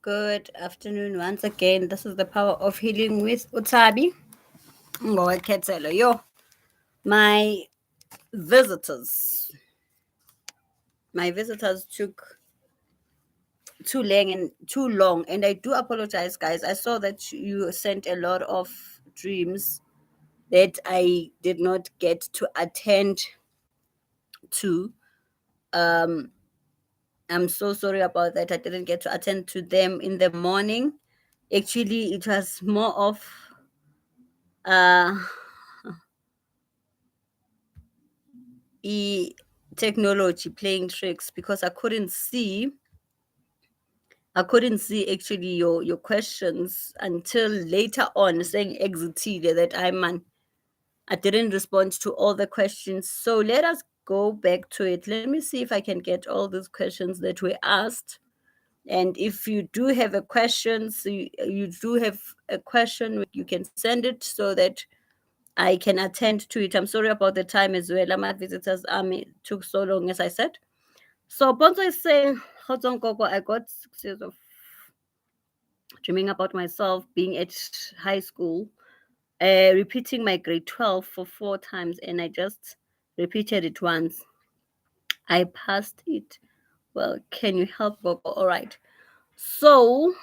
Good afternoon once again. This is the power of healing with Utabi. Ngowekhetelo. Yo, my visitors, my visitors took too long, and I do apologize, guys. I saw that you sent a lot of dreams that I did not get to attend to. Um, I'm so sorry about that. I didn't get to attend to them in the morning. Actually, it was more of uh technology playing tricks because I couldn't see actually your questions until later on, saying exitile that I didn't respond to all the questions. So let us go back to it. Let me see if I can get all these questions that were asked. And if you do have a question, so you do have a question, you can send it so that I can attend to it. I'm sorry about the time as well. My visitors army took so long, as I said. So Bonzo is saying, "Kgotsong Gogo, I got 6 years of dreaming about myself being at high school, repeating my grade 12 for 4 times, and I just repeated it once. I passed it. Well, can you help, Gogo? All right. So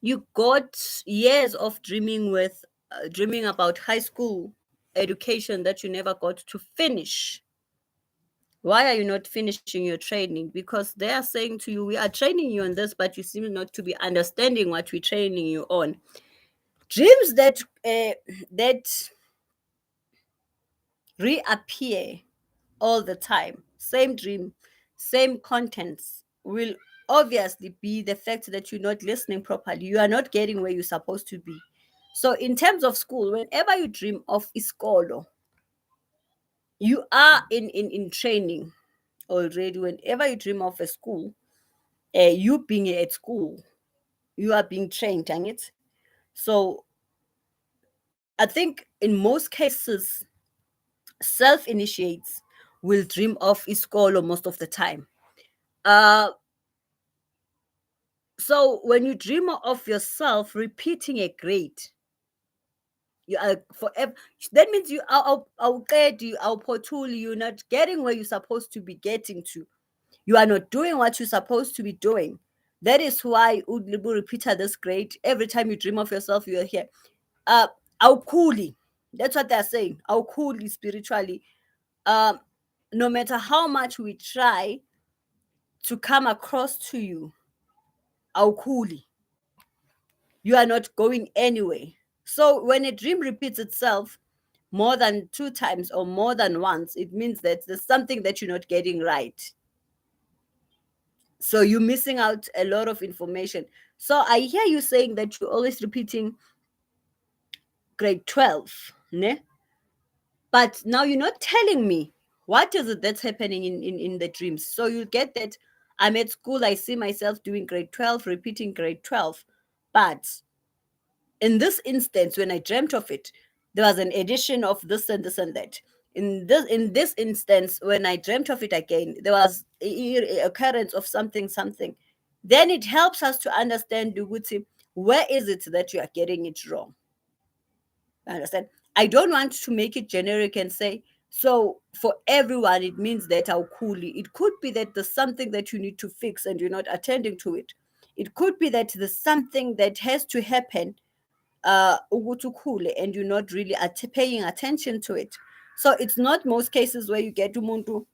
you got years of dreaming about high school education that you never got to finish. Why are you not finishing your training? Because they are saying to you, we are training you on this, but you seem not to be understanding what we're training you on. Dreams that reappear all the time, same dream, same contents, will obviously be the fact that you're not listening properly. You are not getting where you're supposed to be. So in terms of school, whenever you dream of iskolo, you are in training already. Whenever you dream of a school, you being at school, you are being trained, dang it. So I think in most cases, self initiates will dream of iskolo most of the time. Uh, so when you dream of yourself repeating a grade, you are forever. That means you are you're not getting where you're supposed to be getting to. You are not doing what you're supposed to be doing. That is why Udlibu repeated this grade. Every time you dream of yourself, you are here. Awukhuli. That's what they're saying. Awukhuli spiritually. Um, no matter how much we try to come across to you, awukhuli. You are not going anywhere. So when a dream repeats itself more than 2 times or more than once, it means that there's something that you're not getting right. So you're missing out a lot of information. So I hear you saying that you're always repeating grade 12, ne? But now you're not telling me what is it that's happening in the dreams. So you get that I'm at school, I see myself doing grade 12, repeating grade 12. But in this instance, when I dreamt of it, there was an addition of this and this and that. In this instance, when I dreamt of it again, there was a occurrence of something something. Then it helps us to understand Duguti, where is it that you are getting it wrong? Understand? I don't want to make it generic and say, so for everyone, it means that how coolly. It could be that there's something that you need to fix and you're not attending to it. It could be that there's something that has to happen ukuthi ukhule and you're not really paying attention to it. So it's not most cases where you get umuntu.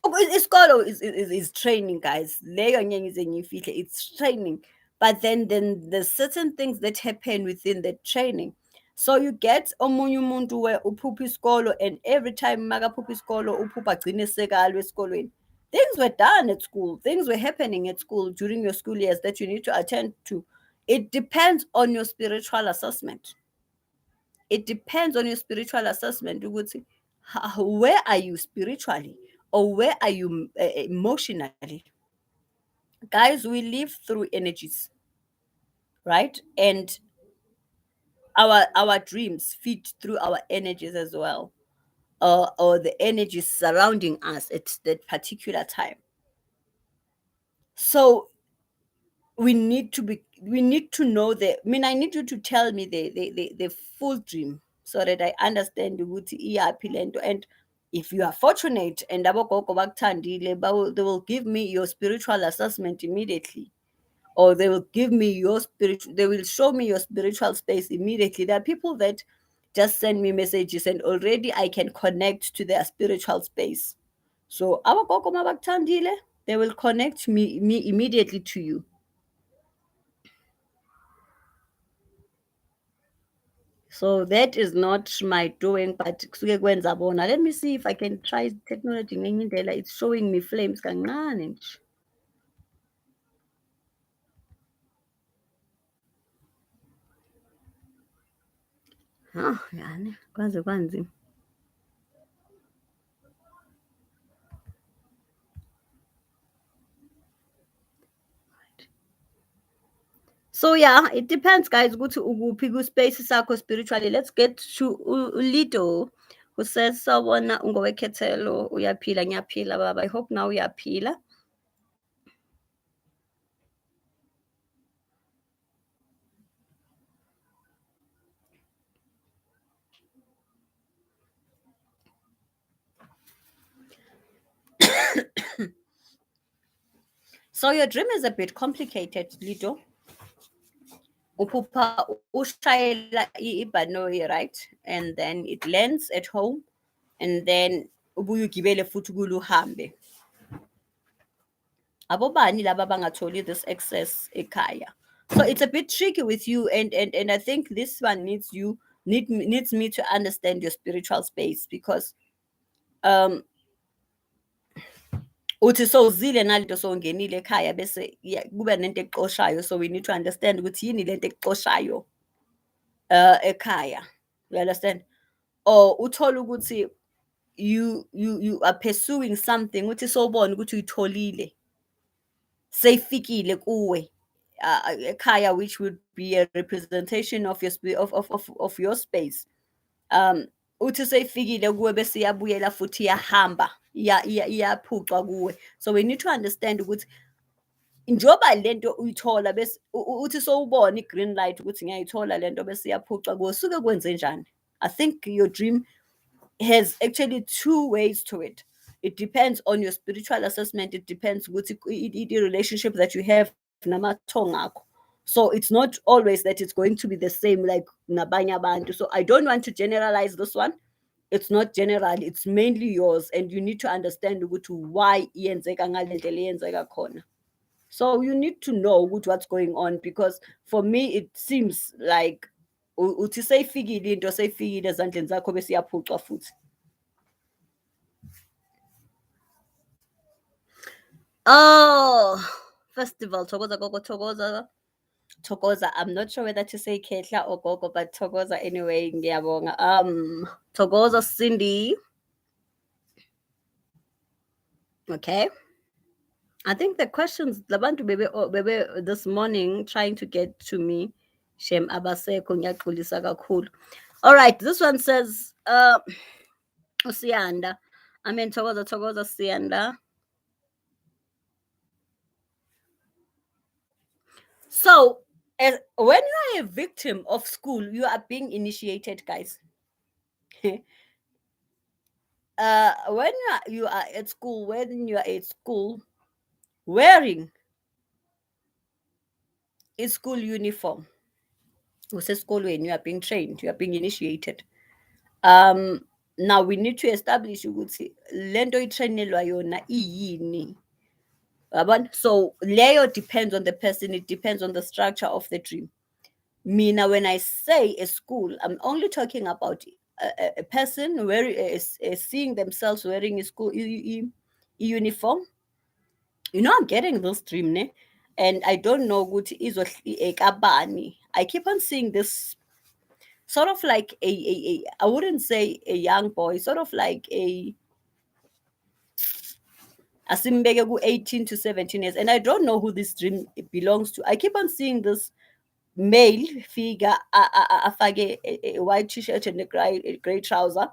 Isikolo is training, guys. Leyo nyenye ize ngiyifihle, it's training. But then there's certain things that happen within the training. So you get omunye umuntu where uphupha isikolo, and every time makaphupha isikolo uphupha agcine sekalo esikolweni. Things were done at school, things were happening at school during your school years that you need to attend to. It depends on your spiritual assessment. It depends on your spiritual assessment. Ukuthi, where are you spiritually, or where are you emotionally? Guys, we live through energies, right? And our dreams feed through our energies as well, or the energies surrounding us at that particular time. So we need to know the, I mean, I need you to tell me the full dream so that I understand ukuthi iyaphi lento. And if you are fortunate and abogogo bakuthandile, they will give me your spiritual assessment immediately, or they will give me your spiritual, they will show me your spiritual space immediately. There are people that just send me messages and already I can connect to their spiritual space. So abogogo mabakuthandile, they will connect me immediately to you. So that is not my doing, but kusuke kwenza bona. Let me see if I can try technology ngenye indlela. It's showing me flames kancane nje. Yani kwaze kwanzima. So yeah, it depends, guys. Ukuthi ukuphi ku-space sakho spiritually. Let's get to Lido, who says sawubona ungowekhethelo uyaphila. Ngiyaphila baba. I hope now uyaphila. So your dream is a bit complicated, Lido. Uphupha ushayela ibhanoyi, right? And then it lands at home, and then ubuye ugibele futhi kulo uhambe. Abobani laba bangatholi this access ekhaya? So it's a bit tricky with you, and I think this one needs me to understand your spiritual space, because um uthi sowuzile nalento sowungenile ekhaya bese kuba nento ekuxoshayo, so we need to understand ukuthi yini lento ekuxoshayo ekhaya. You understand? Or uthola ukuthi you are pursuing something uthi sowubona ukuthi uyitholile, seyifikile kuwe ekhaya, which would be a representation of your of your space. Uthi seyifikile kuwe bese iyabuyela futhi iyahamba iyaphucwa kuwe. So we need to understand ukuthi njoba lento uyithola bese uthi sowubona i-green light ukuthi ngiyayithola lento bese iyaphucwa kuwe, suke kwenze njani? I think your dream has actually two ways to it. It depends on your spiritual assessment. It depends with the relationship that you have namathongo akho. So it's not always that it's going to be the same like nabanye abantu. So I don't want to generalize this one. It's not general, it's mainly yours, and you need to understand ukuthi why iyenzeka ngale ndlela iyenzeka khona. So you need to know what's going on, because for me it seems like uthi seyifikile into seyifikile ezandleni zakho bese iyaphucwa futhi. Oh, festival Thokoza Gogo Thokoza. Thokoza. I'm not sure whether to say Ketla or Gogo, but Thokoza anyway. Ngiyabonga. Thokoza Cindy. Okay. I think the questions Labantu bebe this morning trying to get to me. Shem abaseko ngiyaxolisa kakhulu. All right, this one says Usiyanda. I mean Thokoza Siyanda. So, when you are a victim of school, you are being initiated, guys. When you are at school, when you are at school, wearing a school uniform, when you are being trained, you are being initiated. Now we need to establish ukuthi lento itrainelwa yona iyini. So layer depends on the person, it depends on the structure of the dream. Mina, when I say a school, I'm only talking about a person seeing themselves wearing a school uniform. You know, I'm getting this dream, ne? And I don't know what is ekabani. I keep on seeing this sort of like a I wouldn't say a young boy, sort of like a asimbeke ku 18 to 17 years, and I don't know who this dream belongs to. I keep on seeing this male figure afake a white t-shirt and a gray trouser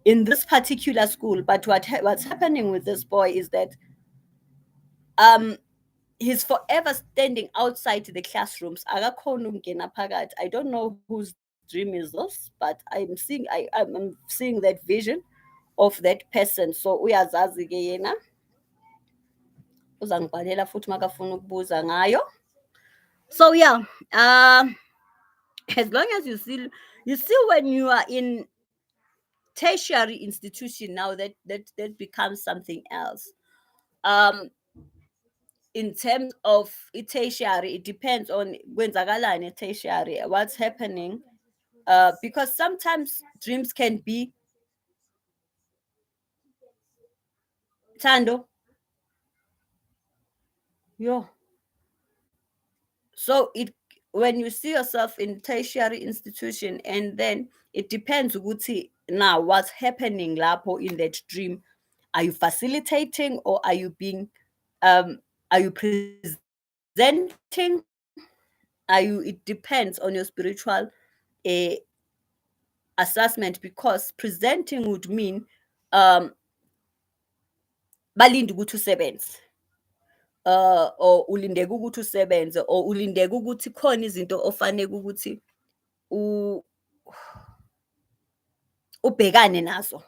in this particular school. But what's happening with this boy is that he's forever standing outside the classrooms. Akakhona ukungena phakathi. I don't know whose dream is this, but I'm seeing that vision of that person. So uyazazi ke yena, uzangibhalela futhi makafuna ukubuza ngayo. So yeah, as long as you see when you are in tertiary institution now, that becomes something else. In terms of tertiary, it depends on kwenzakalani tertiary, what's happening. Because sometimes dreams can be Tando. Yo. So it when you see yourself in tertiary institution, and then it depends ukuthi now what's happening lapho in that dream. Are you facilitating, or are you being are you presenting? Are you It depends on your spiritual uh, assessment, because presenting would mean balinde ukuthi usebenze, or ulindeka ukuthi usebenze, or ulindeka ukuthi khona izinto ofanele ukuthi ubhekane nazo.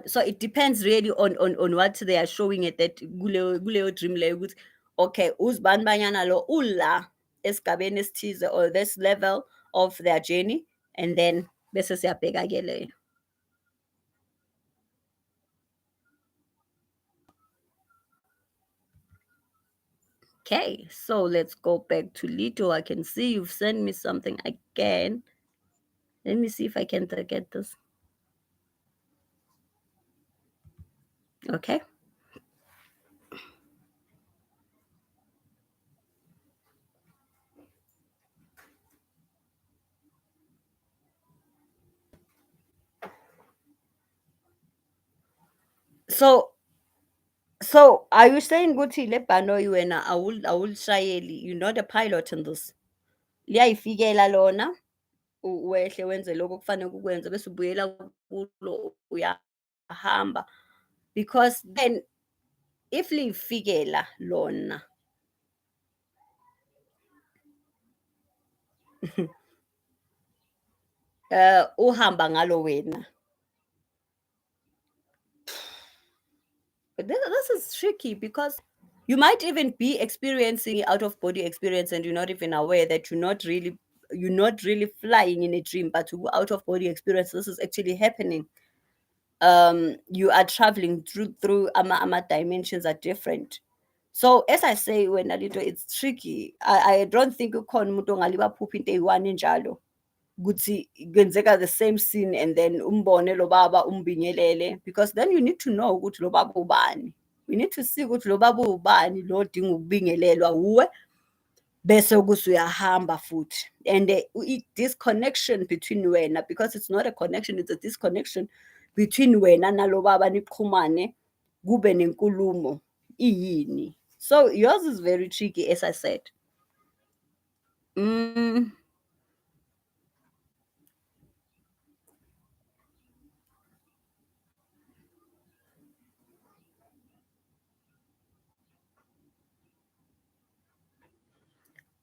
So it depends really on what they are showing at that kuleyo dream leyo ukuthi okay uzibani banyana lo ula esigabeni esithize, or this level of their journey, and then bese siyabheka ke leyo. Okay, so let's go back to Lito. I can see you've sent me something again. Let me see if I can get this. Okay. So are you saying ukuthi le bhanoyi wena awulishayeli, you're not a pilot in this? Liyayifikela lona wehle wenze lokho okufanele ukwenze bese ubuyela kulo uyahamba, because then if liyifikela lona uhamba ngalo wena. But this is tricky, because you might even be experiencing out of body experience, and you're not even aware that you're not really flying in a dream, but out of body experience, this is actually happening. You are traveling through ama dimensions are different. So as I say, when a little it's tricky. I don't think ukhona umuntu ongalibaphupha into eyi-one enjalo ukuthi kwenzeka the same scene, and then umbone lo baba umbingelele, because then you need to know ukuthi lo baba ubani. We need to see ukuthi lo baba ubani lo odinga ukubingelelwa uwe, bese ukuthi uyahamba futhi. And this connection between wena, because it's not a connection, it's a disconnection between wena nalo baba, niqhumane kube nenkulumo iyini. So yours is very tricky, as I said.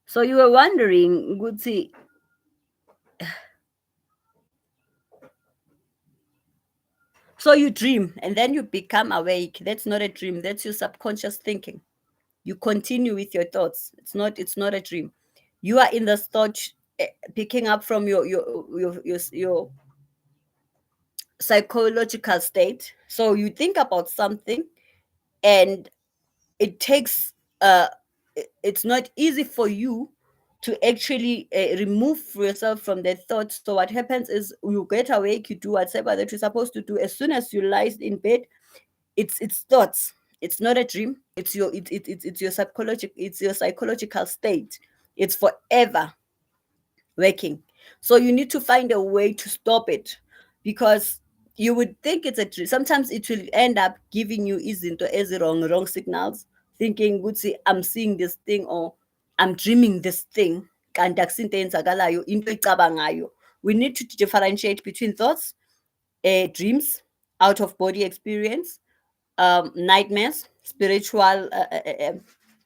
So you were wondering, Gutsi. So you dream and then you become awake. That's not a dream. That's your subconscious thinking. You continue with your thoughts. It's not a dream. You are in the thought, picking up from your psychological state. So you think about something, and it takes it's not easy for you to actually remove yourself from the thoughts. So what happens is you get awake, you do whatever that you're supposed to do. As soon as you lie in bed, it's thoughts. It's not a dream. It's your psychological state. It's forever working. So you need to find a way to stop it, because you would think it's a dream. Sometimes it will end up giving you izinto wrong signals, thinking ukuthi I'm seeing this thing, or I'm dreaming this thing. Kanti akusinto eyenzakalayo, into oyicabangayo. We need to differentiate between thoughts, dreams, out of body experience, nightmares, spiritual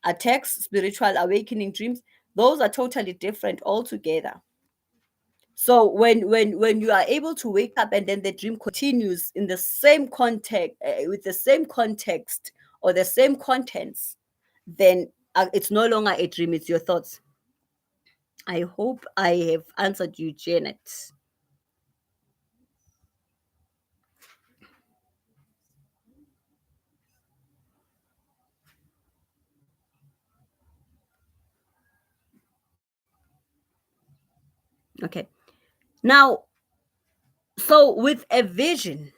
attacks, spiritual awakening dreams, those are totally different altogether. So when you are able to wake up and then the dream continues in the same context, with the same context or the same contents, then it's no longer a dream, it's your thoughts. I hope I have answered you, Janet. Okay. Now, so with a vision,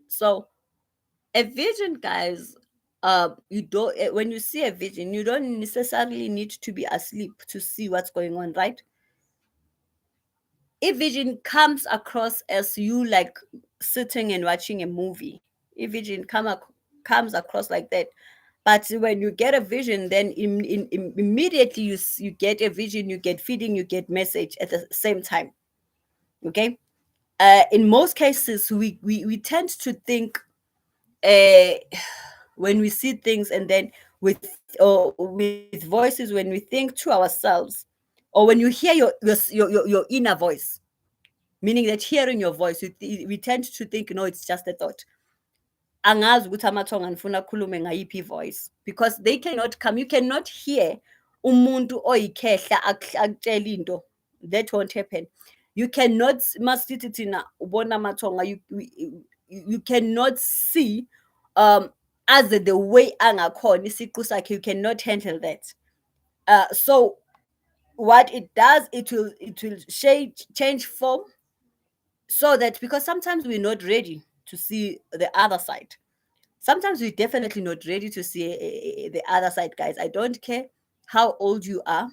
so a vision, guys, you don't when you see a vision, you don't necessarily need to be asleep to see what's going on, right? If vision comes across as you like sitting and watching a movie, if vision comes across like that, but when you get a vision, then immediately you get a vision, you get feeding, you get message at the same time. Okay. In most cases, we tend to think, uh, when we see things, and then with voices, when we think to ourselves, or when you hear your inner voice, meaning that hearing your voice, we tend to think, no, it's just a thought. Angazi ukuthi amathonga ngifuna akhulume ngayiphi voice, because they cannot come. You cannot hear umuntu oyikhehla akutshela into. That won't happen. You cannot masithi thina ubona amathonga, you cannot see as the way angakhona isiqu sakhe, you cannot handle that. So what it does, it will change form, so that, because sometimes we're not ready to see the other side. Sometimes we're definitely not ready to see the other side, guys. I don't care how old you are.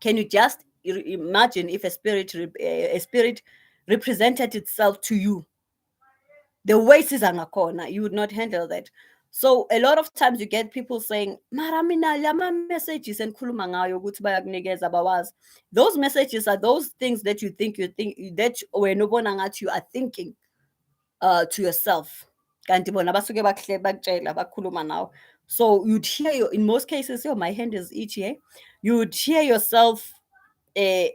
Can you just imagine if a spirit represented itself to you the way corner, you would not handle that. So a lot of times you get people saying, "Mara mina lama messages enkhuluma ngayo ukuthi bayakunikeza bawazi." Those messages are those things that you think that when ubona ngathi you are thinking to yourself. Kanti bona basuke bakutshela bakhuluma nawe. So you'd hear in most cases, my hand is itchy, eh? You would hear yourself uh,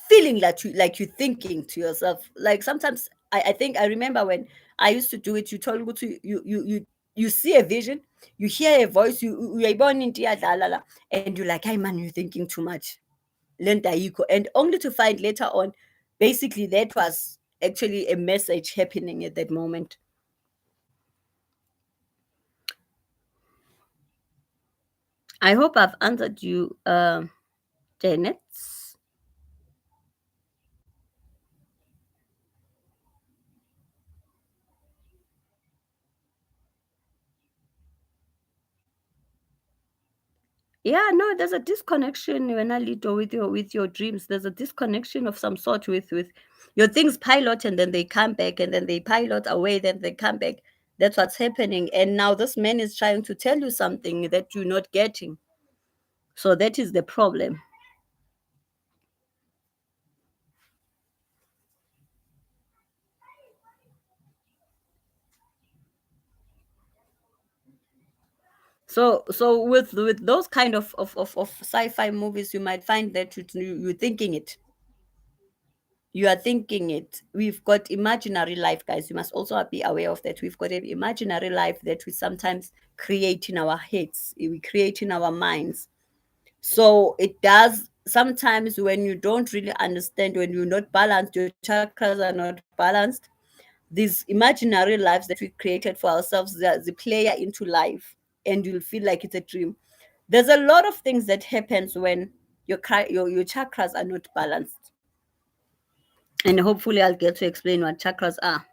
feeling like you're thinking to yourself. Like sometimes I think I remember when I used to do it, you told me to you see a vision, you hear a voice, you're born into iyadlala, and you're like, hey man, you're thinking too much. Lenta ayikho. And only to find later on, basically that was actually a message happening at that moment. I hope I've answered you, Janet. Yeah, no, there's a disconnection when I lead with your dreams. There's a disconnection of some sort with your things pilot, and then they come back, and then they pilot away, then they come back. That's what's happening. And now this man is trying to tell you something that you're not getting. So that is the problem. So with those kind of sci-fi movies, you might find that you're thinking it. You are thinking it. We've got imaginary life, guys. You must also be aware of that. We've got an imaginary life that we sometimes create in our heads, we create in our minds. So it does sometimes, when you don't really understand, when you're not balanced, your chakras are not balanced, these imaginary lives that we created for ourselves, the player into life, and you'll feel like it's a dream. There's a lot of things that happens when your chakras are not balanced, and hopefully I'll get to explain what chakras are.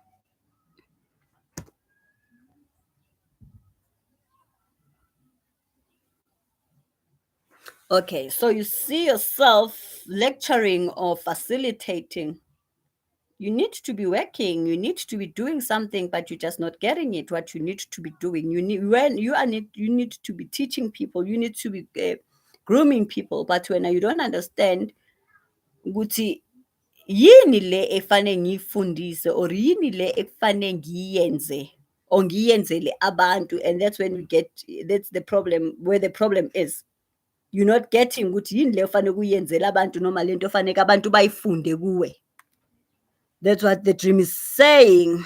Okay, so you see yourself lecturing or facilitating. You need to be working, you need to be doing something, but you're just not getting it. What you need to be doing, you need to be teaching people, you need to be grooming people. But when you don't understand ukuthi yini le efane ngiyifundise, or yini le efane ngiyenze, or ngiyenzele abantu, and that's when we get, that's the problem, where the problem is. You're not getting ukuthi yini le ofanele uyenzela abantu noma lento ofanele abantu bayifunde kuwe. That's what the dream is saying.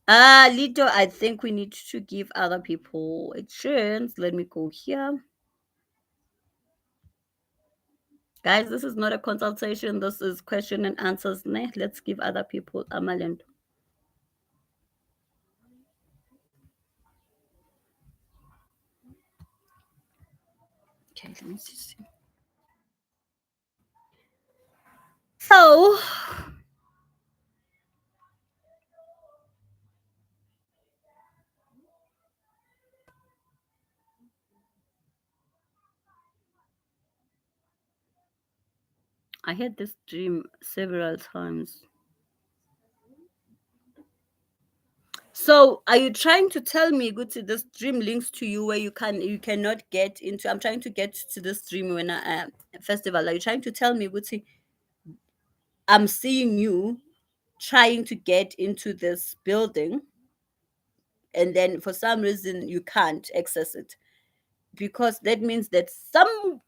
Lito, I think we need to give other people a chance. Let me go here. Guys, this is not a consultation. This is question and answers. Let's give other people a malent. Okay, let me see. So, I had this dream several times. So, are you trying to tell me, Guti, this dream links to you where you cannot get into? I'm trying to get to this dream when festival. Are you trying to tell me, Guti, I'm seeing you trying to get into this building, and then for some reason you can't access it, because that means that some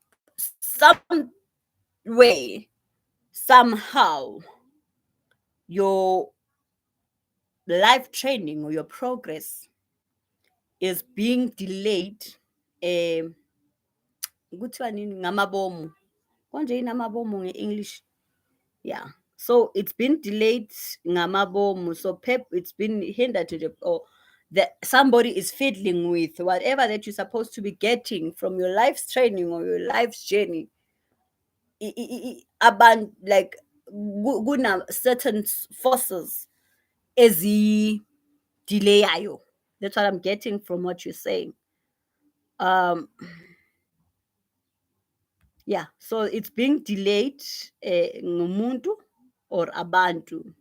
way, somehow, your life training or your progress is being delayed. Kuthiwa nini ngamabomu? Konje yini amabomu nge-English? Yeah. So it's been delayed ngamabomu. So it's been hindered to the, or that somebody is fiddling with whatever that you're supposed to be getting from your life's training or your life's journey. About like guna certain forces ezi delayayo. That's what I'm getting from what you're saying. Yeah, so it's being delayed ngumuntu or abantu.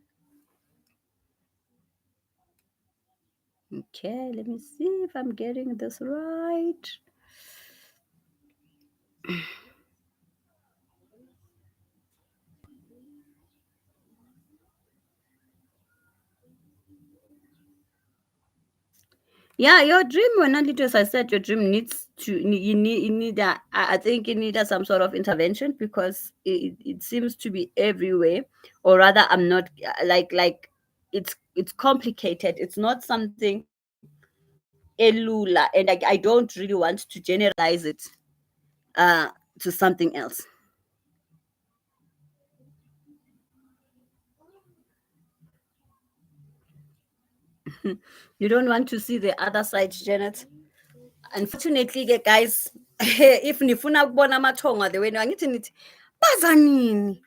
Okay, let me see if I'm getting this right. Yeah, your dream, when as I said, your dream needs to, you need I think you need some sort of intervention, because it seems to be everywhere, or rather, I'm not like it's complicated. It's not something elula, and I don't really want to generalize it to something else. You don't want to see the other side, Janet. Unfortunately, guys, if nifuna kubona amathonga the way angithi nithi baza nini.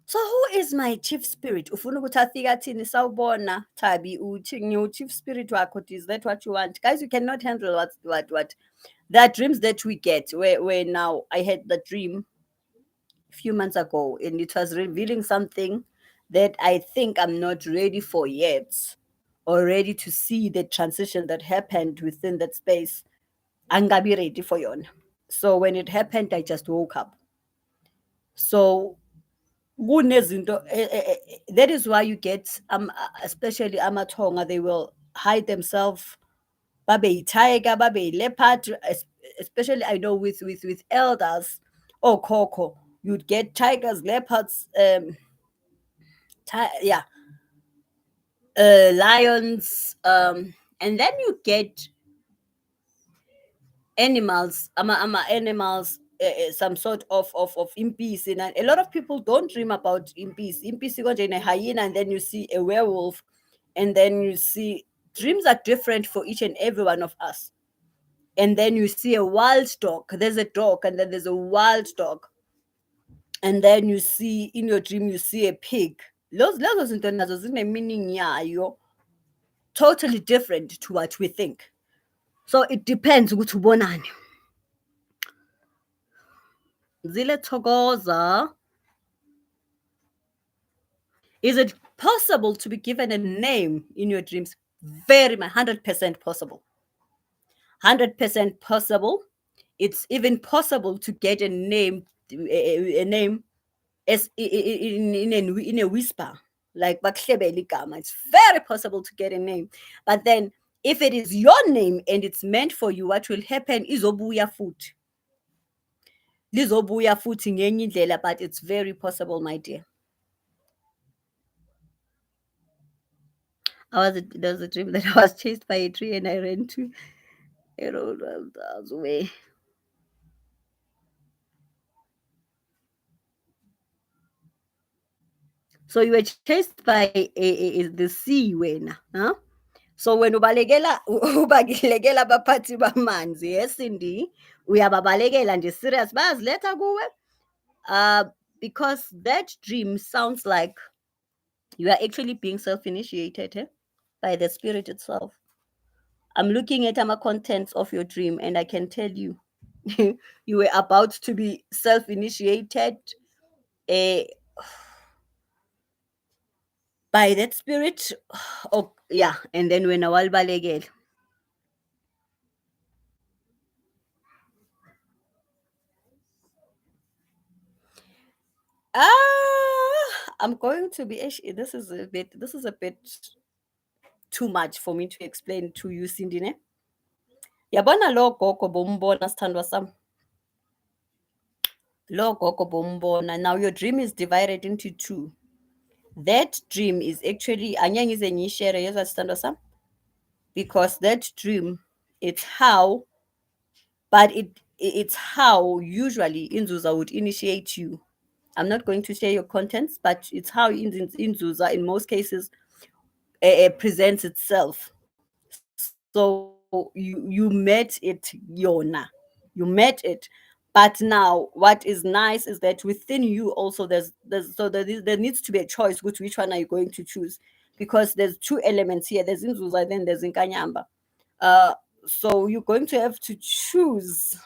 So who is my chief spirit? Ufuna ukuthi afike athini sawubona Thabi, uthi ngiu-chief spirit wakho. Is that what you want? Guys, you cannot handle what that dreams that we get, where now I had the dream a few months ago, and it was revealing something that I think I'm not ready for yet, or ready to see the transition that happened within that space. Angabi ready for yon. So when it happened, I just woke up. So kunezinto that is why you get especially amathonga, they will hide themselves, babe tiger, babe leopard, especially I know with elders or coco, you'd get tigers, leopards, yeah, lions, and then you get animals, animals, some sort of impisi. And a lot of people don't dream about impisi. Impisi got in a hyena, and then you see a werewolf, and then you see, dreams are different for each and every one of us. And then you see a wild dog. There's a dog, and then there's a wild dog. And then you see in your dream, you see a pig. Those zinto nazo zine-meaning yayo totally different to what we think. So it depends ukuthi ubonani. Zile Togoza. Is it possible to be given a name in your dreams? Very much, 100% possible. 100% possible. It's even possible to get a name as in a whisper, like bakuhlebele igama. It's very possible to get a name, but then if it is your name and it's meant for you, what will happen izobuya futhi, lizobuya futhi ngenye indlela, but it's very possible, my dear. There was a dream that I was chased by a tree and I ran to a road 12 away. So you were chased by the sea wena, huh? So when ubalekela ubalekela abaphathi bamanzi, yes Cindy, uyababalekela nje serious bayaziletha kuwe. Because that dream sounds like you are actually being self-initiated by the spirit itself. I'm looking at the contents of your dream and I can tell you you were about to be self-initiated by that spirit. Oh yeah, and then when awalbalekela. I'm going to be this is a bit too much for me to explain to you, Cindy, ne? Yabona lo gogo bombona sithandwa sam. Lo gogo bombona. Now your dream is divided into two. That dream is actually anyangize ngiyishare yezwa sithandwa sam, because that dream, it's how, but it's how usually Inzuza would initiate you. I'm not going to share your contents, but it's how Inzuza in most cases presents itself. So you met it, Yona. You met it. But now what is nice is that within you also there needs to be a choice which one are you going to choose, because there's two elements here. There's Inzuza, then there's Inkanyamba. Uh so you're going to have to choose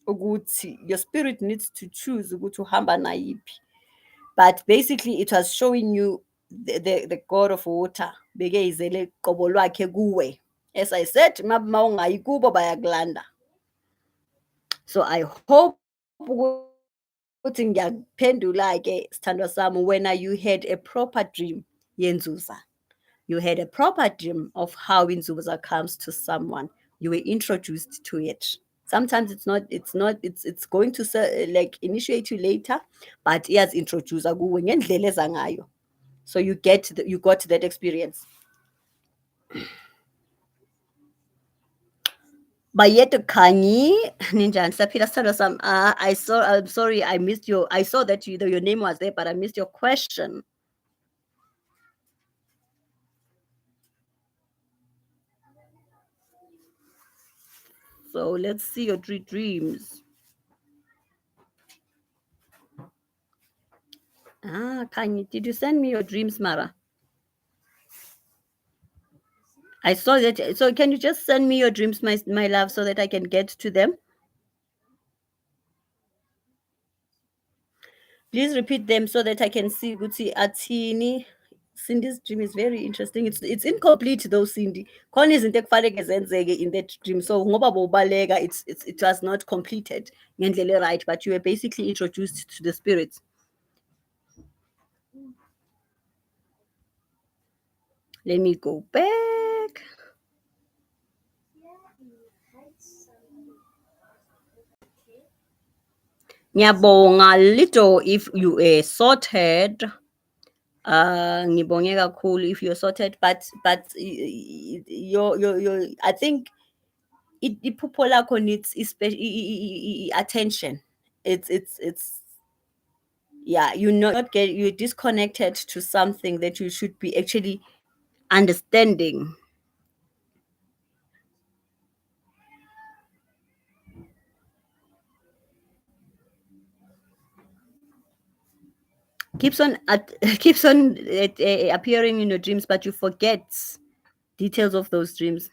ukuthi your spirit needs to choose ukuthi uhamba nayiphi. But basically it was showing you the god of water bekezele qobo lwakhe kuwe. As I said, mawungayi kubo bayakulanda. So I hope ukuthi ngiyaphendula ke sithandwa sami, when you had a proper dream yenzuza. You had a proper dream of how Inzuza comes to someone. You were introduced to it. Sometimes it's going to like initiate you later, but yes, introduce kuwe ngendlela eza ngayo. So you got that experience. Bayeto Kanyi Ninja Sapira Sarasam. I'm sorry, I missed I saw that your name was there, but I missed your question. So let's see your three dreams. Kanyi, did you send me your dreams, Mara? I saw that. So can you just send me your dreams, my love, so that I can get to them? Please repeat them so that I can see Guti Atini. Cindy's dream is very interesting. It's incomplete though, Cindy. Khona izinto ekufanele zenzeke in that dream. So ngoba bowubaleka, it was not completed ngendlela right, but you were basically introduced to the spirits. Let me go back. Ngiyabonga little if you are sorted. Ngibonge kakhulu if you're sorted, but your I think iphupho lakho needs attention. It's yeah, you're disconnected to something that you should be actually understanding. Keeps on keeps on appearing in your dreams, but you forget details of those dreams.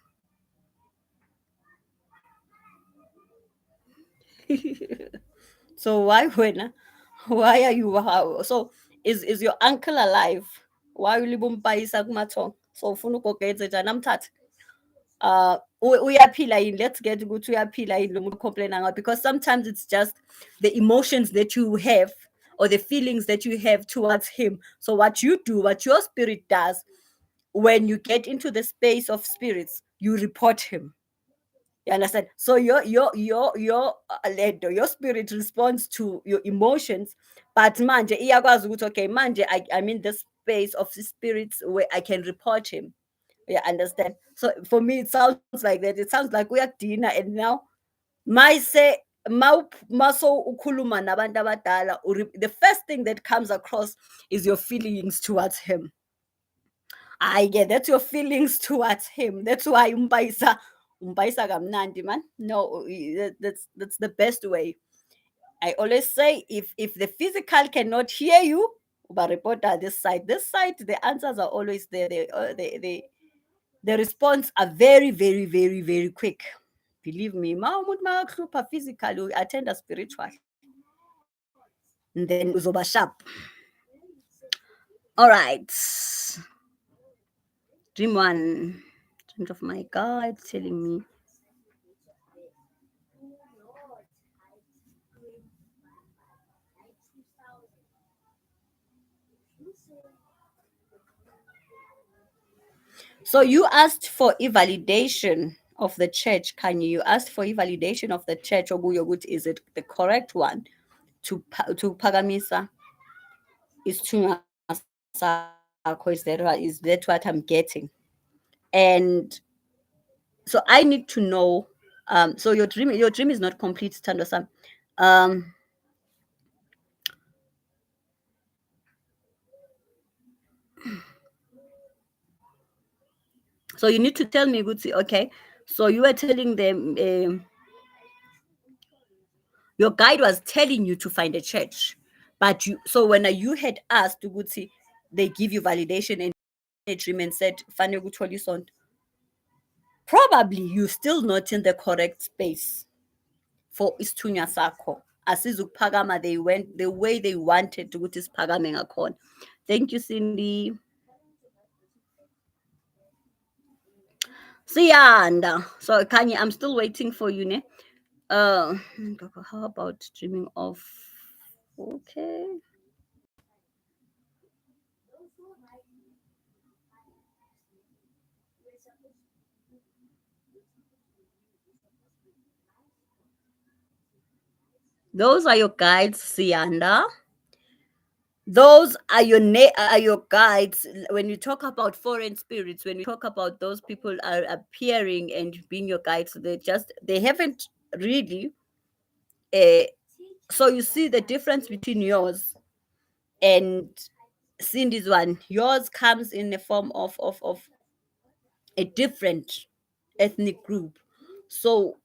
So why when why are you so is your uncle alive? Why will you bumpayisa kumathongo? So ufuna ugogenze njani amthathe? Uyaphila yini? Let's get ukuthi uyaphila yini lo muntu complain ngayo, because sometimes it's just the emotions that you have or the feelings that you have towards him. So what you do, what your spirit does, when you get into the space of spirits, you report him. You understand? So your spirit responds to your emotions, but manje iyakwazi ukuthi okay, manje I'm in this space of the spirits where I can report him. You understand? So for me, it sounds like that. It sounds like we are dinner, and now my say maso ukhuluma nabantu abadala, the first thing that comes across is your feelings towards him. I get that's your feelings towards him. That's why umpaisa kamnandi, man. No, that's the best way. I always say if the physical cannot hear you, but reporter this side. This side, the answers are always there. The response are very, very, very, very quick. Believe me, physically, you attend a spiritual. And then uzoba sharp. All right. Dream one. Dream of my God telling me. So you asked for validation of the church, Kanye. You asked for validation of the church. Oguyogut, is it the correct one to Pagamisa? Is to is that what I'm getting? And so I need to know. So your dream is not complete, Tando-san. So you need to tell me, Gutsi, okay? So you were telling them, your guide was telling you to find a church, but so when you had asked, Gutsi, they give you validation and a dream and said, Fane Gutholisont, probably you're still not in the correct space for isithunywa sakho. Asizukuphakama, they went the way they wanted to ukuthi siphakame ngakhona. Thank you, Cindy. Siyanda. So Kanye, I'm still waiting for you, ne? How about dreaming of? Okay. Those are your guides, Sianda. Those are your guides. When you talk about foreign spirits, when you talk about those people are appearing and being your guides, they haven't really. So you see the difference between yours and Cindy's one. Yours comes in the form of a different ethnic group. So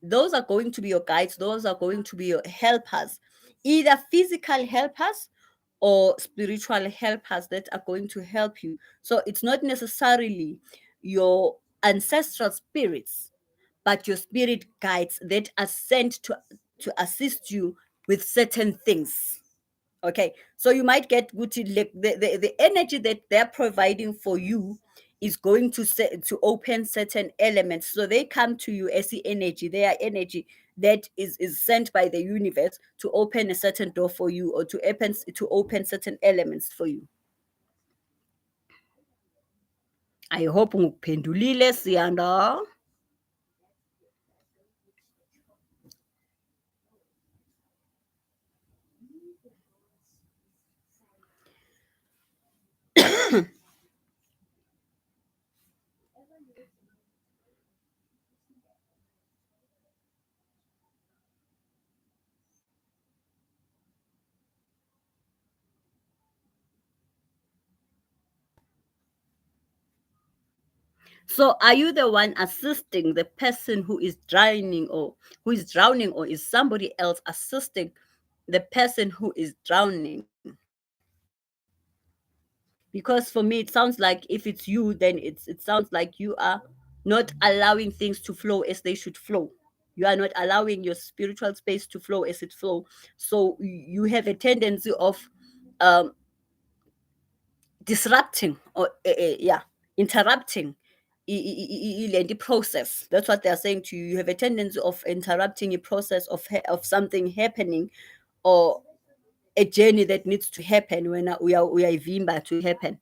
those are going to be your guides, those are going to be your helpers, either physical helpers or spiritual helpers that are going to help you. So it's not necessarily your ancestral spirits, but your spirit guides that are sent to assist you with certain things. Okay, so you might get the energy that they're providing for you is going to open certain elements. So they come to you as the energy. They are energy that is sent by the universe to open a certain door for you or to open certain elements for you. I hope ngikuphendulile Siyanda. So are you the one assisting the person who is drowning, or is somebody else assisting the person who is drowning? Because for me it sounds like if it's you, then it sounds like you are not allowing things to flow as they should flow. You are not allowing your spiritual space to flow as it flow. So you have a tendency of um disrupting or yeah, interrupting the process. That's what they're saying to you. You have a tendency of interrupting a process of something happening, or a journey that needs to happen when uyayivimba to happen.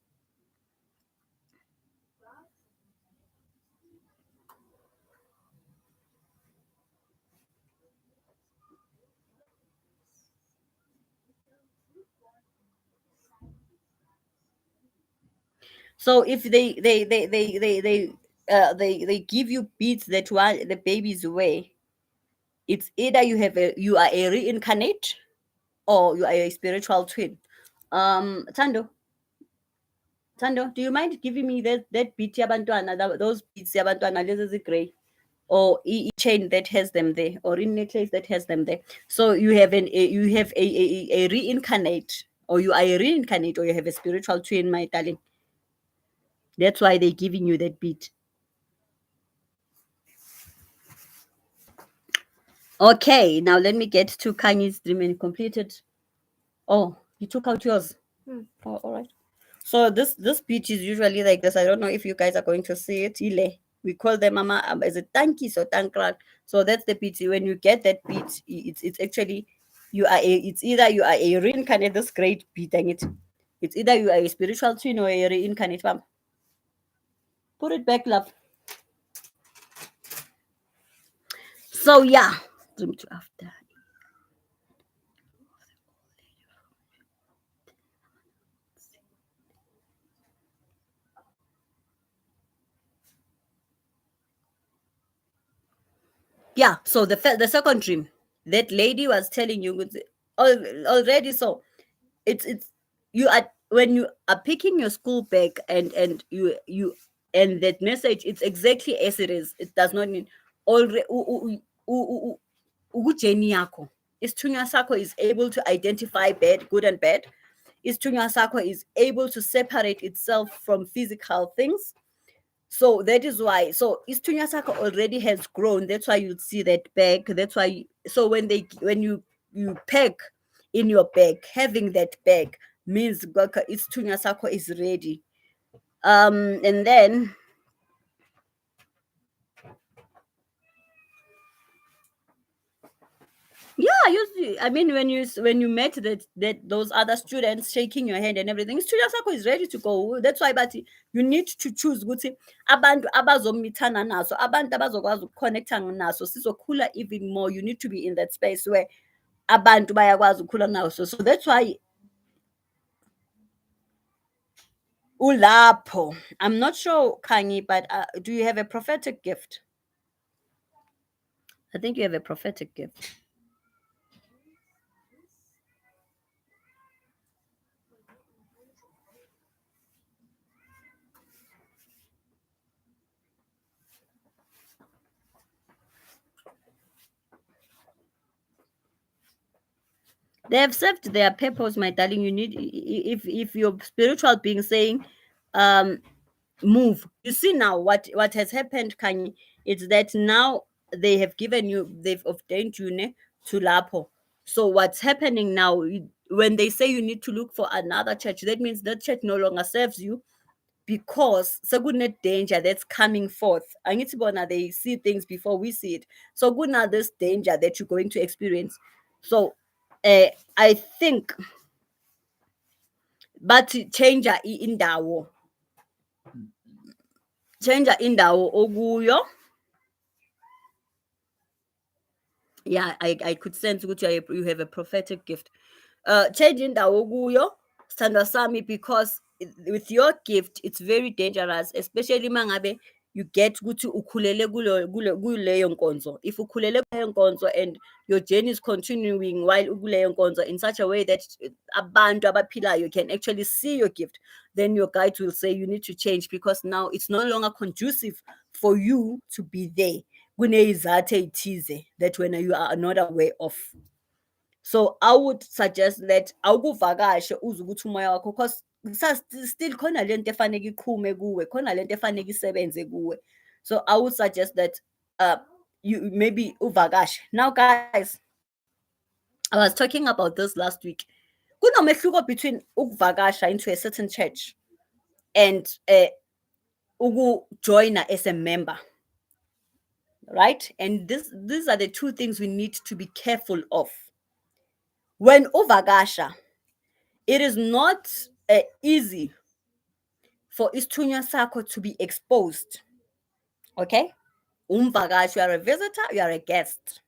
So if they give you beats that while the baby's away, it's either you are a reincarnate or you are a spiritual twin. Tando, Tando, do you mind giving me that beat yabantwana, those beats yabantwana, this is gray, or chain that has them there, or in necklace that has them there. So you have a reincarnate, or you are a reincarnate, or you have a spiritual twin, my darling. That's why they're giving you that beat. Okay, now let me get to Kanye's dream and completed. Oh, you took out yours. Oh, all right. So this beach is usually like this. I don't know if you guys are going to see it. Ile. We call them mama as a tanki, so tankran. So that's the beach. When you get that beach, it's actually it's either you are a reincarnate, this great beat, dang it. It's either you are a spiritual twin or a reincarnate. Mama. Put it back, love. So yeah. Dream to after. Yeah, so the second dream, that lady was telling you already. So it's you are when you are picking your school bag and you and that message, it's exactly as it is. It does not mean already ukujeni yakho. Isithunywa sakho is able to identify bad, good and bad. Isithunywa sakho is able to separate itself from physical things. So that is why. So Istunya Saka already has grown. That's why you'd see that bag. That's why. So when you pack in your bag, having that bag means Istunya Saka is ready. And then yeah, I mean, when you met that those other students shaking your hand and everything, Istunya Saka is ready to go. That's why, but you need to choose ukuthi abantu abazomithana naso, abantu abazokwazi ukuconnecta naso sizokhula even more. You need to be in that space where abantu bayakwazi ukukhula naso. So that's why ulapho. I'm not sure, Kanye, but do you have a prophetic gift? I think you have a prophetic gift. They have served their purpose, my darling. You need, if your spiritual being saying, move. You see now what has happened, Kanye. It's that now they've obtained you to Lapo. So what's happening now? When they say you need to look for another church, that means that church no longer serves you, because sekune danger that's coming forth. Angithi bona, they see things before we see it. So good now, this danger that you're going to experience. So I think, but change indawo, change indawo okuyo. Yeah, I could sense ukuthi you have a prophetic gift. Change indawo okuyo, sithandwa sami, because with your gift it's very dangerous, especially mangabe you get ukuthi ukhulele kuleyo nkonzo. If ukhulele kuleyo nkonzo and your journey is continuing while ukuleyo nkonzo in such a way that abantu abaphilayo can actually see your gift, then your guides will say you need to change, because now it's no longer conducive for you to be there. Kuneyizathu eyithize that when you are not aware of. So I would suggest that awukuvakashe uze ukuthi umoya wakho, because still khona lento efanele iqhume kuwe, khona lento efanele isebenze kuwe. So I would suggest that you maybe uvakashe. Now guys, I was talking about this last week. Kunomehluko between ukuvakasha into a certain church and ukujoina as a member. Right? And these are the two things we need to be careful of. When uvakasha, It is not easy for isithunywa sakho to be exposed. Okay? Umvakashi, you are a visitor, you are a guest.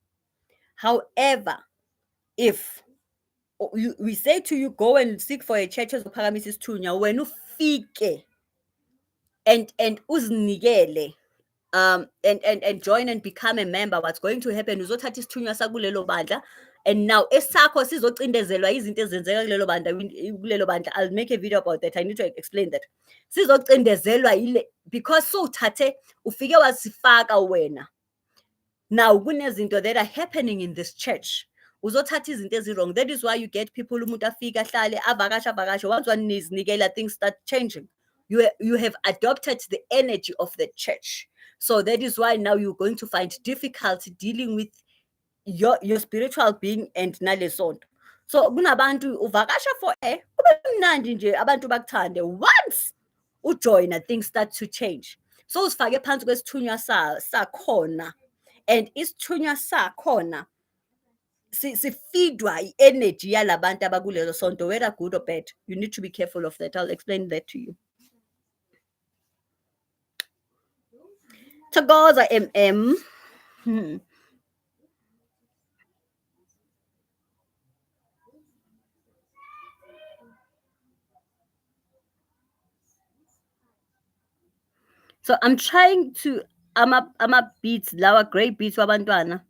However, if we say to you, go and seek for a church ezophakamisa isithunywa, wena ufike and uzinikele and join and become a member, what's going to happen, uzothatha isithunywa sakulelo bandla, and now esakho sizocindezelwa izinto ezenzeka kulelo bandla. I'll make a video about that. I need to explain that. Sizocindezelwa ile because sowuthathe ufike wasifaka wena. Now kunezinto that are happening in this church. Uzothatha izinto ezi-wrong. That is why you get people umuntu afika ahlale avakasha once wanizinikela, things start changing. You have adopted the energy of the church. So that is why now you're going to find difficulty dealing with your spiritual being and nalesonto. So kunabantu uvakasha for kube mnandi nje abantu bakuthande. Once ujoyina, things start to change. So usifake phansi kwesithunywa sakhona, and isithunywa sakhona sifeedwa i-energy yalabantu abakulezo sonto, whether good or bad. You need to be careful of that. I'll explain that to you. Thokoza MM. So I'm trying to beats lawa great beats wabantwana.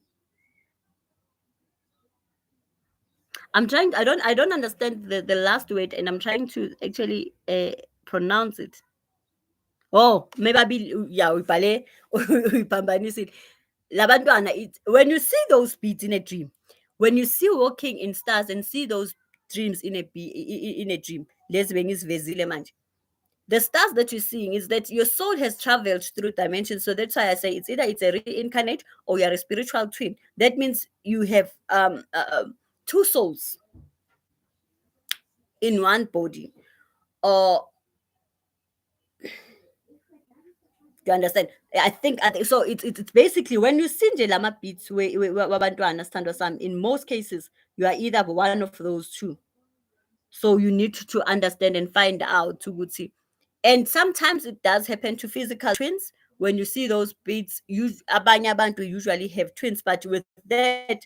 I'm trying. I don't understand the last word, and I'm trying to actually pronounce it. Oh, maybe yeah, uyiphambanisile. Labantwana, when you see those beats in a dream, when you see walking in stars and see those dreams in a dream, lezi bengizivezile manje. The stars that you're seeing is that your soul has traveled through dimensions. So that's why I say it's either it's a reincarnate or you're a spiritual twin. That means you have two souls in one body. Or you understand? I think so. It's basically when you see nje lama beats wabantwana sithandwa sami, in most cases you are either one of those two. So you need to understand and find out ukuthi. And sometimes it does happen to physical twins. When you see those beats, abanye abantu usually have twins, but with that,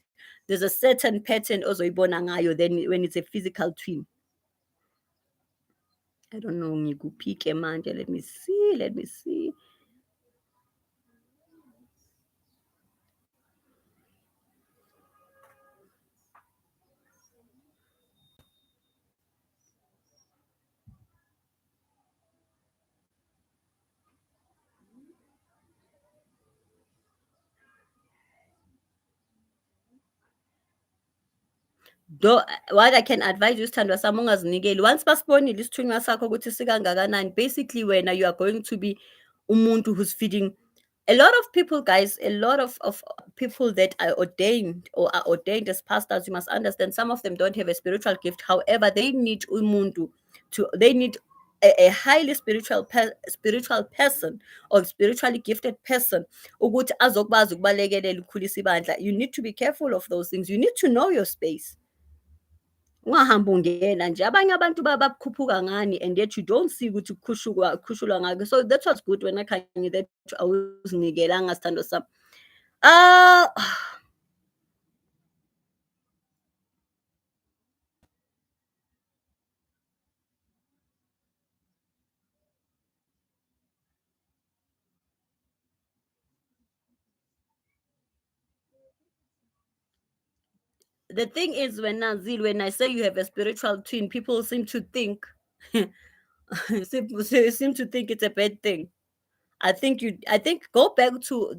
there's a certain pattern ozoyibona ngayo then when it's a physical twin. I don't know, ngikuphi manje. Let me see. Though what I can advise you, Sithandwa sami, ungazinikeli. Once basibonile isithunywa sakho ukuthi sikangakanani, basically wena you are going to be umuntu who's feeding a lot of people, guys. A lot of people that are ordained or are ordained as pastors, you must understand, some of them don't have a spiritual gift. However, they need umuntu they need a highly spiritual person or spiritually gifted person ukuthi azokwazi ukubalekelela ukukhulisa ibandla. You need to be careful of those things. You need to know your space. Ungahambi ungena nje, abanye abantu bakhuphuka ngani and yet you don't see ukuthi kukhushulwa ngakho. So that was good when I knew that awuzinikelanga, sithando sami. The thing is, when I say you have a spiritual twin, people seem to think seem to think it's a bad thing. I think go back to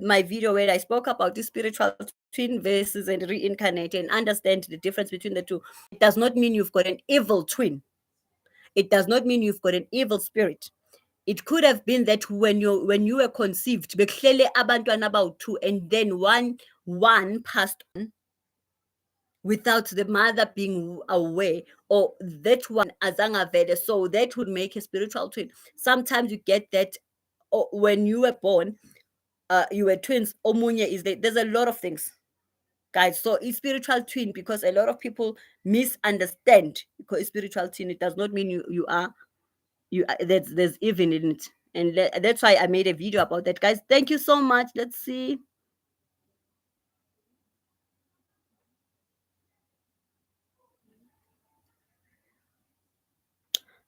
my video where I spoke about the spiritual twin versus and reincarnate and understand the difference between the two. It does not mean you've got an evil twin. It does not mean you've got an evil spirit. It could have been that when you were conceived, beklele abantwana abawu-2 and then one passed on without the mother being aware, or that one azangavele, so that would make a spiritual twin. Sometimes you get that when you were born, you were twins. Omunye is there's a lot of things. guys. So it's spiritual twin, because a lot of people misunderstand, because spiritual twin, it does not mean you are there's even in it. And that's why I made a video about that, guys. Thank you so much. Let's see.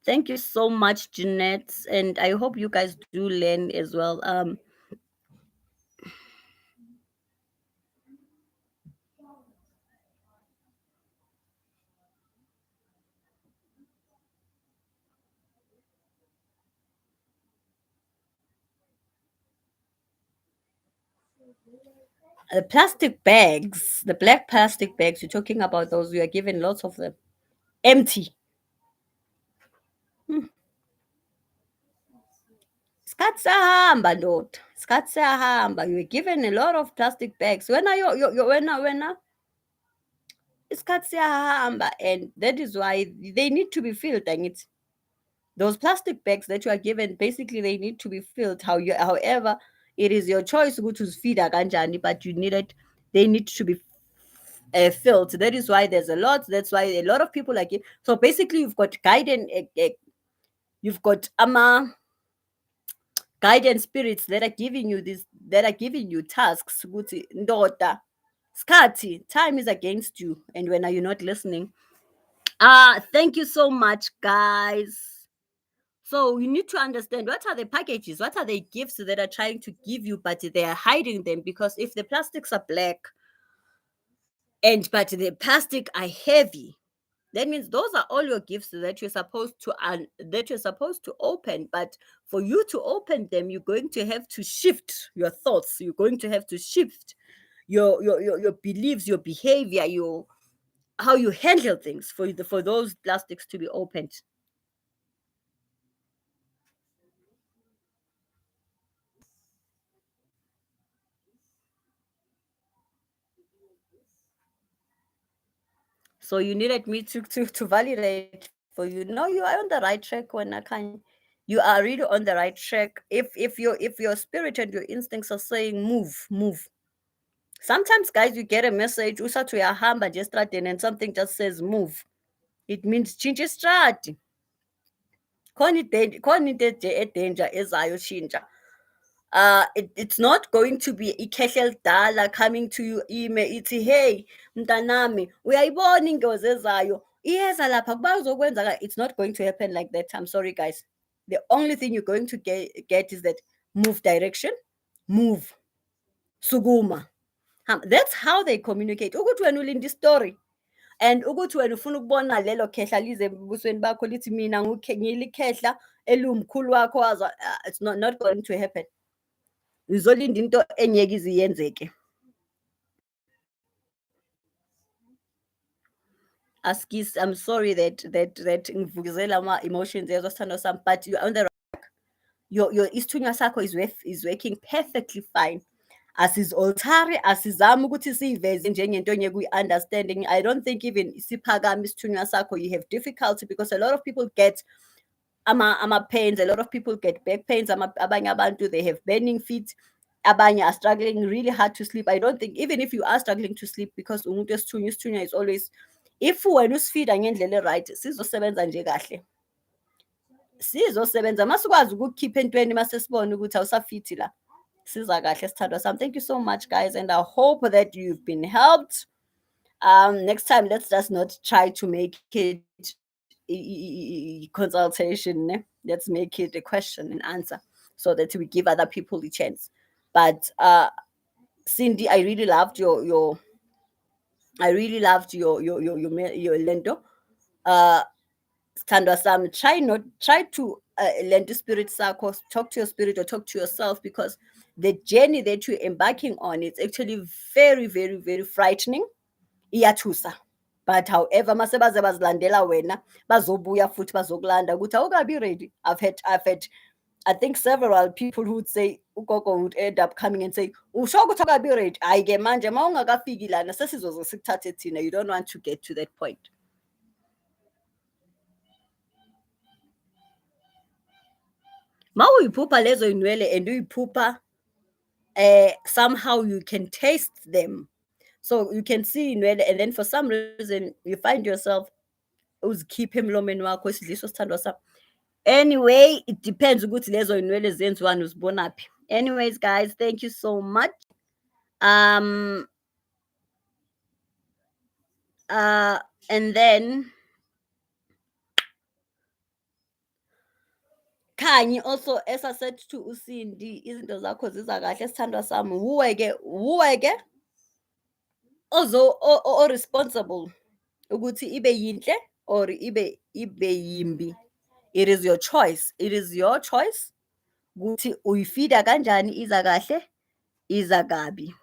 Thank you so much, Jeanette, and I hope you guys do learn as well. The plastic bags, the black plastic bags, you're talking about those, we are given lots of them. Empty. Hmm. Isikhathi siyahamba ndoda, isikhathi siyahamba. You were given a lot of plastic bags. Wena isikhathi siyahamba, and that is why they need to be filled, dang it. Those plastic bags that you are given, basically they need to be filled. However, it is your choice to feed kanjani, but you need it. They need to be filled. That is why there's a lot. That's why a lot of people like it. So basically, you've got guidance. You've got guidance spirits that are giving you this. That are giving you tasks. Ukuthi, ndoda, skati, time is against you. And when are you not listening? Thank you so much, guys. So you need to understand, what are the packages, what are the gifts that are trying to give you, but they are hiding them, because if the plastics are black but the plastic are heavy, that means those are all your gifts that you're supposed to open. But for you to open them, you're going to have to shift your thoughts. You're going to have to shift your beliefs, your behavior, your how you handle things for those plastics to be opened. So you needed me to validate for you. No, you are on the right track when I can. You are really on the right track. If your spirit and your instincts are saying move, move. Sometimes, guys, you get a message, usathu uyahamba nje estradeni, and something just says move. It means tshintsha istradi. Khona into edanger ezayo tshintsha. It's not going to be ikhehle elidala coming to you ime ithi, hey mntanami uyayibona ingozi ezayo iyeza lapha kuba uzokwenzaka. It's not going to happen like that. I'm sorry, guys. The only thing you're going to get is that move direction, move, sukuma. That's how they communicate, ukuthi wena ulinda story, and ukuthi wena ufuna ukubona lelo khehla lize ebusweni bakho lithi mina ngilikhehla eliwumkhulu wakho waza. It's not going to happen. Uzolinda into engeke ize iyenzeke. Askis, I'm sorry that ngivukuzela ama-emotions yezo sithando sami, but you're on the right. Your isithunywa sakho is working perfectly fine. Asizi-althari, asizami ukuthi siyiveze njengento engeke uyi-understanding. I don't think even siphakame isithunywa sakho. You have difficulty because a lot of people get ama-pains, a lot of people get back pains, abanye abantu they have burning feet, abanye are struggling really hard to sleep. I don't think, even if you are struggling to sleep, because umuntu isithunywa is always, if wena usifida ngendlela right, sizosebenza nje kahle, sizosebenza masikwazi ukukukhipha entweni masesibona ukuthi awusafithi la, siza kahle sithandwa sami. Thank you so much, guys, and I hope that you've been helped. Next time, let's just not try to make it consultation, ne? Let's make it a question and answer, so that we give other people the chance. But Cindy, I really loved your I really loved your lendo. Thandwa sami, try to lend to spirit sakho, talk to your spirit or talk to yourself, because the journey that you're embarking on, it's actually very, very, very frightening. Iyathusa. But however, mase baze bazilandela wena, bazobuya futhi bazokulanda ukuthi awukabi ready. I've had I think several people who would say ugogo would end up coming and say, usho ukuthi awukabi ready. Hayi ke manje ma ungakafiki lana sesizoze sikuthathe thina. You don't want to get to that point. Ma uyiphupha lezo inwele and uyiphupha somehow you can taste them. So you can see inwele, and then for some reason you find yourself uzikhipha emlomeni wakho wesidliso sithandwa sakho. Anyway, it depends ukuthi lezo inwele zenziwani uzibonaphi. Anyways, guys, thank you so much. Um and then Khanyi also, as I said to uSindi, izinto zakho ziza kahle sithandwa sami. Wuwe ke o responsible ukuthi ibe yinhle or ibe yimbi. It is your choice. It is your choice ukuthi uyifida kanjani, iza kahle, iza kabi.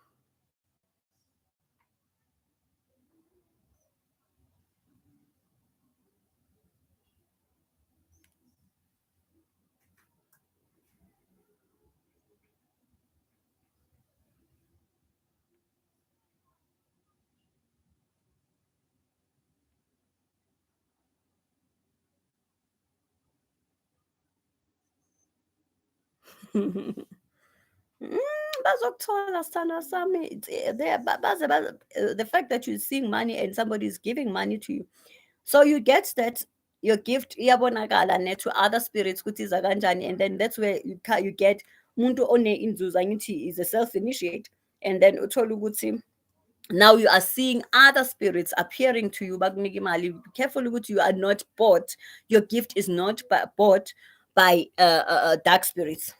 Bazokuthola sithandwa sami. The fact that you're seeing money and somebody is giving money to you, so you get that your gift iyabonakala ne to other spirits ukuthi iza kanjani, and then that's where you get umuntu one inzuzo, angithi is a self initiate, and then uthola ukuthi now you are seeing other spirits appearing to you bakunika imali. Be careful ukuthi you are not bought. Your gift is not bought by dark spirits.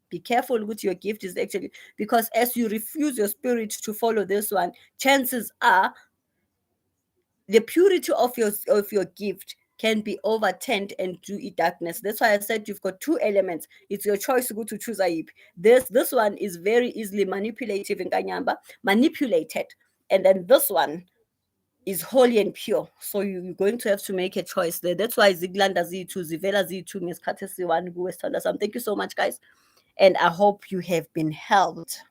Be careful with your gift is actually, because as you refuse your spirit to follow this one, chances are the purity of your gift can be overturned and do it darkness. That's why I said you've got two elements. It's your choice to go to choose a. This one is very easily manipulative in Kanyamba, manipulated, and then this one is holy and pure. So you're going to have to make a choice there. That's why Ziglanda Z2, Zivela Z2, Miss Katesi one, Western. Thank you so much, guys. And I hope you have been helped.